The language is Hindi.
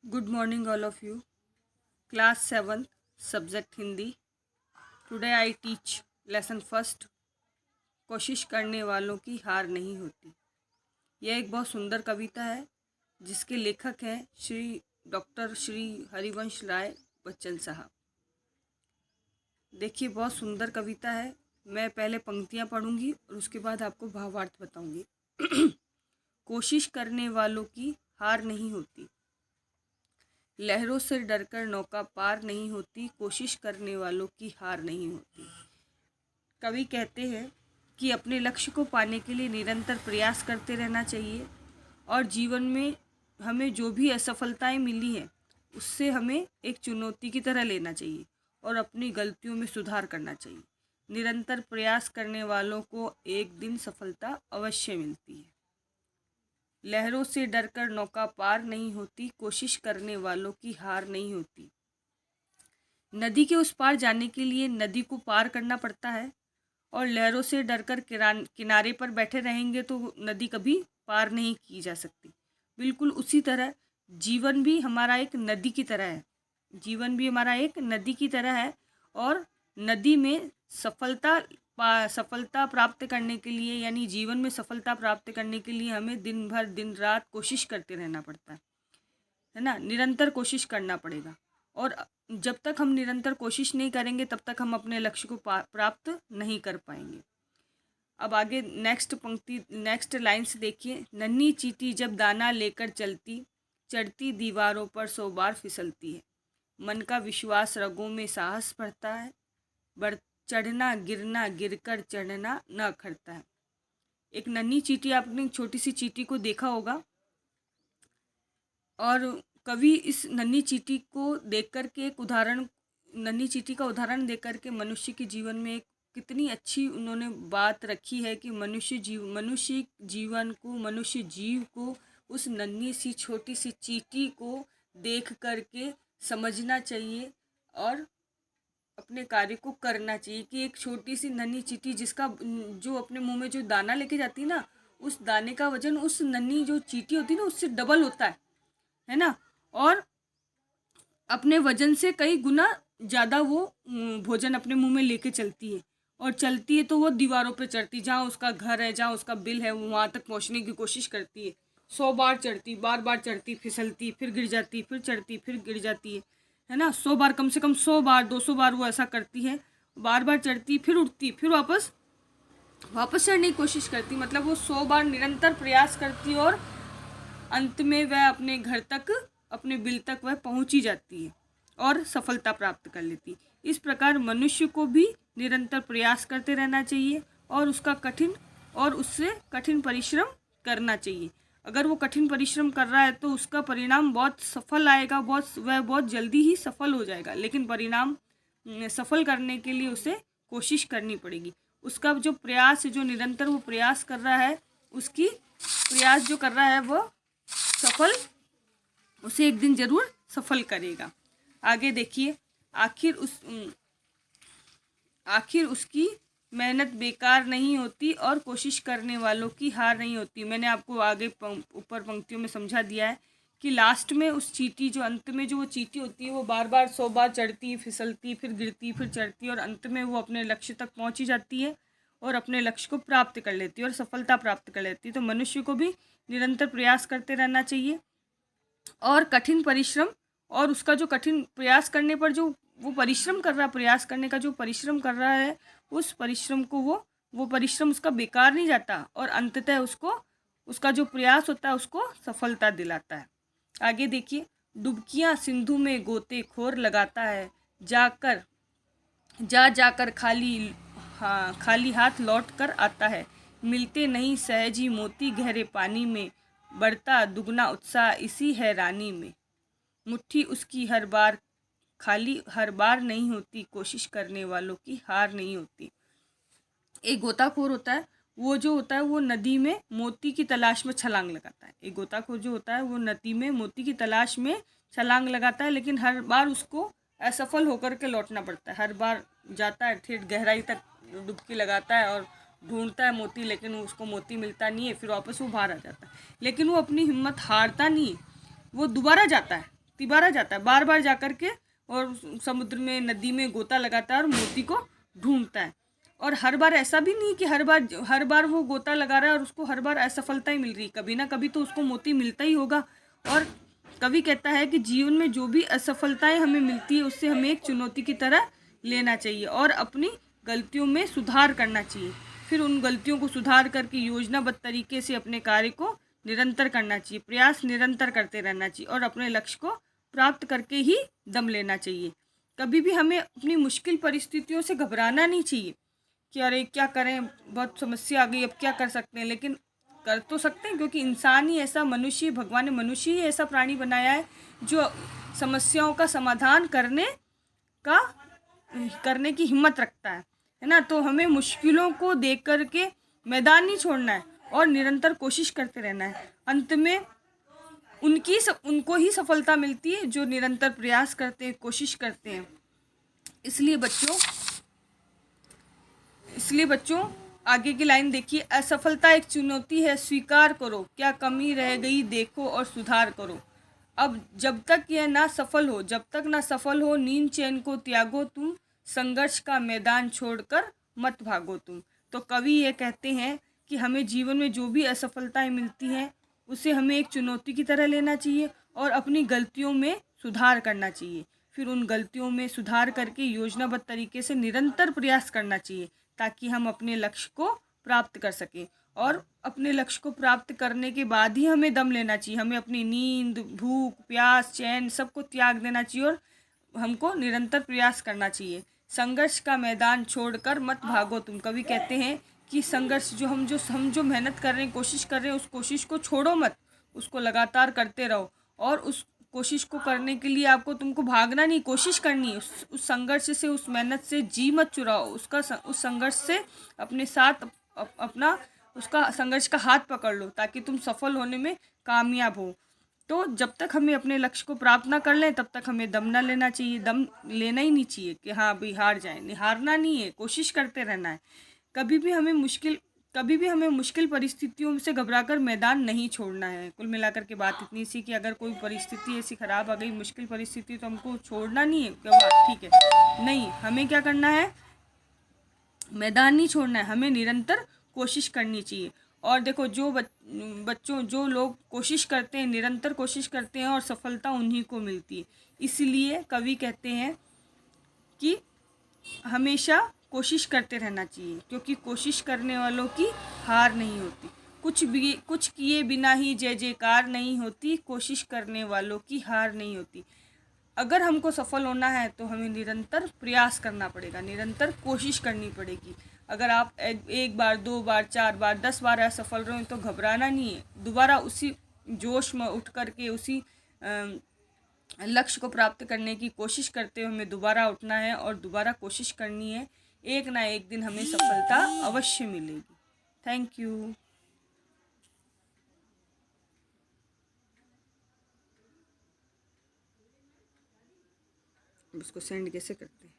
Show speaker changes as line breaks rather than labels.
Good morning, all of you. Class 7th, subject Hindi. Today I teach lesson first. कोशिश करने वालों की हार नहीं होती। यह एक बहुत सुंदर कविता है जिसके लेखक हैं श्री हरिवंश राय बच्चन साहब। देखिए, बहुत सुंदर कविता है। मैं पहले पंक्तियाँ पढ़ूंगी और उसके बाद आपको भावार्थ बताऊंगी। कोशिश करने वालों की हार नहीं होती, लहरों से डरकर नौका पार नहीं होती, कोशिश करने वालों की हार नहीं होती। कवि कहते हैं कि अपने लक्ष्य को पाने के लिए निरंतर प्रयास करते रहना चाहिए और जीवन में हमें जो भी असफलताएं मिली हैं उससे हमें एक चुनौती की तरह लेना चाहिए और अपनी गलतियों में सुधार करना चाहिए। निरंतर प्रयास करने वालों को एक दिन सफलता अवश्य मिलती है। लहरों से डरकर नौका पार नहीं होती, कोशिश करने वालों की हार नहीं होती। नदी के उस पार जाने के लिए नदी को पार करना पड़ता है और लहरों से डरकर किनारे पर बैठे रहेंगे तो नदी कभी पार नहीं की जा सकती। बिल्कुल उसी तरह जीवन भी हमारा एक नदी की तरह है। जीवन भी हमारा एक नदी की तरह है और नदी में सफलता प्राप्त करने के लिए, यानी जीवन में सफलता प्राप्त करने के लिए हमें दिन भर दिन रात कोशिश करते रहना पड़ता है ना। निरंतर कोशिश करना पड़ेगा और जब तक हम निरंतर कोशिश नहीं करेंगे तब तक हम अपने लक्ष्य को प्राप्त नहीं कर पाएंगे। अब आगे नेक्स्ट लाइन्स देखिए। नन्ही चींटी जब दाना लेकर चलती, चढ़ती दीवारों पर 100 बार फिसलती है। मन का विश्वास रगों में साहस बढ़ता है, चढ़ना गिरना गिरकर चढ़ना न अखरता है। एक नन्ही चींटी, आपने छोटी सी चींटी को देखा होगा और कवि इस नन्ही चींटी को देख कर के नन्ही चींटी का उदाहरण देकर के मनुष्य के जीवन में एक कितनी अच्छी उन्होंने बात रखी है कि मनुष्य जीव को उस नन्ही सी छोटी सी चींटी को देख करके समझना चाहिए और अपने कार्य को करना चाहिए। कि एक छोटी सी नन्ही चींटी जो अपने मुंह में जो दाना लेके जाती है ना, उस दाने का वजन उस नन्ही जो चींटी होती है ना उससे डबल होता है ना। और अपने वजन से कई गुना ज़्यादा वो भोजन अपने मुंह में लेके चलती है और चलती है तो वो दीवारों पे चढ़ती, जहाँ उसका घर है, जहाँ उसका बिल है, वो वहाँ तक पहुँचने की कोशिश करती है। 100 बार चढ़ती, बार चढ़ती, फिसलती, फिर गिर जाती, फिर चढ़ती, फिर गिर जाती है ना। 100 बार, कम से कम 100 बार 200 बार वो ऐसा करती है। बार चढ़ती, फिर उठती, फिर वापस चढ़ने की कोशिश करती। मतलब वो 100 बार निरंतर प्रयास करती और अंत में वह अपने घर तक, अपने बिल तक वह पहुंची जाती है और सफलता प्राप्त कर लेती। इस प्रकार मनुष्य को भी निरंतर प्रयास करते रहना चाहिए और उससे कठिन परिश्रम करना चाहिए। अगर वो कठिन परिश्रम कर रहा है तो उसका परिणाम बहुत सफल आएगा, वह बहुत जल्दी ही सफल हो जाएगा। लेकिन परिणाम सफल करने के लिए उसे कोशिश करनी पड़ेगी। उसका जो प्रयास, जो निरंतर वो प्रयास कर रहा है, उसकी प्रयास जो कर रहा है वो उसे एक दिन जरूर सफल करेगा। आगे देखिए। आखिर उसकी मेहनत बेकार नहीं होती और कोशिश करने वालों की हार नहीं होती। मैंने आपको आगे ऊपर पंक्तियों में समझा दिया है कि लास्ट में उस चींटी, जो अंत में जो वो चींटी होती है, वो बार 100 बार चढ़ती, फिसलती, फिर गिरती, फिर चढ़ती और अंत में वो अपने लक्ष्य तक पहुंची जाती है और अपने लक्ष्य को प्राप्त कर लेती है और सफलता प्राप्त कर लेती है। तो मनुष्य को भी निरंतर प्रयास करते रहना चाहिए और कठिन परिश्रम, और उसका जो कठिन प्रयास करने पर जो वो परिश्रम कर रहा है, प्रयास करने का जो परिश्रम कर रहा है, उस परिश्रम को वो परिश्रम उसका बेकार नहीं जाता और अंततः उसका जो प्रयास होता है उसको सफलता दिलाता है। आगे देखिए। डुबकियां सिंधु में गोतेखोर लगाता है, जाकर खाली हाथ लौट कर आता है। मिलते नहीं सहजी मोती गहरे पानी में, बढ़ता दुगना उत्साह इसी हैरानी में। मुट्ठी उसकी हर बार नहीं होती, कोशिश करने वालों की हार नहीं होती। एक गोताखोर होता है, वो नदी में मोती की तलाश में छलांग लगाता है। एक गोताखोर जो होता है वो नदी में मोती की तलाश में छलांग लगाता है, लेकिन हर बार उसको असफल होकर के लौटना पड़ता है। हर बार जाता है, ठेठ गहराई तक डुबकी लगाता है और ढूंढता है मोती, लेकिन उसको मोती मिलता नहीं है। फिर वापस वो बाहर आ जाता है, लेकिन वो अपनी हिम्मत हारता नहीं है। वो दोबारा जाता है, तिबारा जाता है, बार बार जा कर के और समुद्र में, नदी में गोता लगाता है और मोती को ढूंढता है। और हर बार ऐसा भी नहीं कि हर बार वो गोता लगा रहा है और उसको हर बार असफलता ही मिल रही, कभी ना कभी तो उसको मोती मिलता ही होगा। और कवि कहता है कि जीवन में जो भी असफलताएं हमें मिलती है उससे हमें एक चुनौती की तरह लेना चाहिए और अपनी गलतियों में सुधार करना चाहिए। फिर उन गलतियों को सुधार करके योजनाबद्ध तरीके से अपने कार्य को निरंतर करना चाहिए, प्रयास निरंतर करते रहना चाहिए और अपने लक्ष्य को प्राप्त करके ही दम लेना चाहिए। कभी भी हमें अपनी मुश्किल परिस्थितियों से घबराना नहीं चाहिए कि अरे क्या करें, बहुत समस्या आ गई, अब क्या कर सकते हैं। लेकिन कर तो सकते हैं, क्योंकि इंसान ही ऐसा, मनुष्य, भगवान ने मनुष्य ही ऐसा प्राणी बनाया है जो समस्याओं का समाधान करने की हिम्मत रखता है ना। तो हमें मुश्किलों को देख कर के मैदान नहीं छोड़ना है और निरंतर कोशिश करते रहना है। अंत में उनको ही सफलता मिलती है जो निरंतर प्रयास करते हैं, कोशिश करते हैं। इसलिए बच्चों आगे की लाइन देखिए, असफलता एक चुनौती है, स्वीकार करो, क्या कमी रह गई देखो और सुधार करो। अब जब तक ना सफल हो नींद चैन को त्यागो तुम, संघर्ष का मैदान छोड़कर मत भागो तुम। तो कवि ये कहते हैं कि हमें जीवन में जो भी असफलताएं मिलती हैं उसे हमें एक चुनौती की तरह लेना चाहिए और अपनी गलतियों में सुधार करना चाहिए। फिर उन गलतियों में सुधार करके योजनाबद्ध तरीके से निरंतर प्रयास करना चाहिए ताकि हम अपने लक्ष्य को प्राप्त कर सकें। और अपने लक्ष्य को प्राप्त करने के बाद ही हमें दम लेना चाहिए। हमें अपनी नींद, भूख, प्यास, चैन सबको त्याग देना चाहिए और हमको निरंतर प्रयास करना चाहिए। संघर्ष का मैदान छोड़कर मत भागो तुम। कवि कहते हैं कि संघर्ष हम जो मेहनत कर रहे हैं, कोशिश कर रहे हैं, उस कोशिश को छोड़ो मत, उसको लगातार करते रहो। और उस कोशिश को करने के लिए तुमको भागना नहीं, कोशिश करनी है। उस संघर्ष से, उस मेहनत से जी मत चुराओ। उस संघर्ष से अपने साथ अपना उसका संघर्ष का हाथ पकड़ लो ताकि तुम सफल होने में कामयाब हो। तो जब तक हमें अपने लक्ष्य को प्राप्त ना कर लें तब तक हमें दम ना लेना चाहिए। दम लेना ही नहीं चाहिए कि हाँ भाई हार जाए, नहीं हारना नहीं है, कोशिश करते रहना है। कभी भी हमें मुश्किल परिस्थितियों से घबराकर मैदान नहीं छोड़ना है। कुल मिलाकर के बात इतनी सी कि अगर कोई परिस्थिति ऐसी खराब आ गई, मुश्किल परिस्थिति, तो हमको छोड़ना नहीं है कि ठीक है, नहीं, हमें क्या करना है, मैदान नहीं छोड़ना है, हमें निरंतर कोशिश करनी चाहिए। और देखो जो लोग कोशिश करते हैं, निरंतर कोशिश करते हैं और सफलता उन्हीं को मिलती है। इसलिए कवि कहते हैं कि हमेशा कोशिश करते रहना चाहिए, क्योंकि कोशिश करने वालों की हार नहीं होती। कुछ किए बिना ही जय जयकार नहीं होती, कोशिश करने वालों की हार नहीं होती। अगर हमको सफल होना है तो हमें निरंतर प्रयास करना पड़ेगा, निरंतर कोशिश करनी पड़ेगी। अगर आप एक बार, 2 बार, 4 बार, 10 बार असफल रहे तो घबराना नहीं है। दोबारा उसी जोश में उठ करके उसी लक्ष्य को प्राप्त करने की कोशिश करते हुए हमें दोबारा उठना है और दोबारा कोशिश करनी है। एक ना एक दिन हमें सफलता अवश्य मिलेगी। Thank you. इसको सेंड कैसे करते हैं?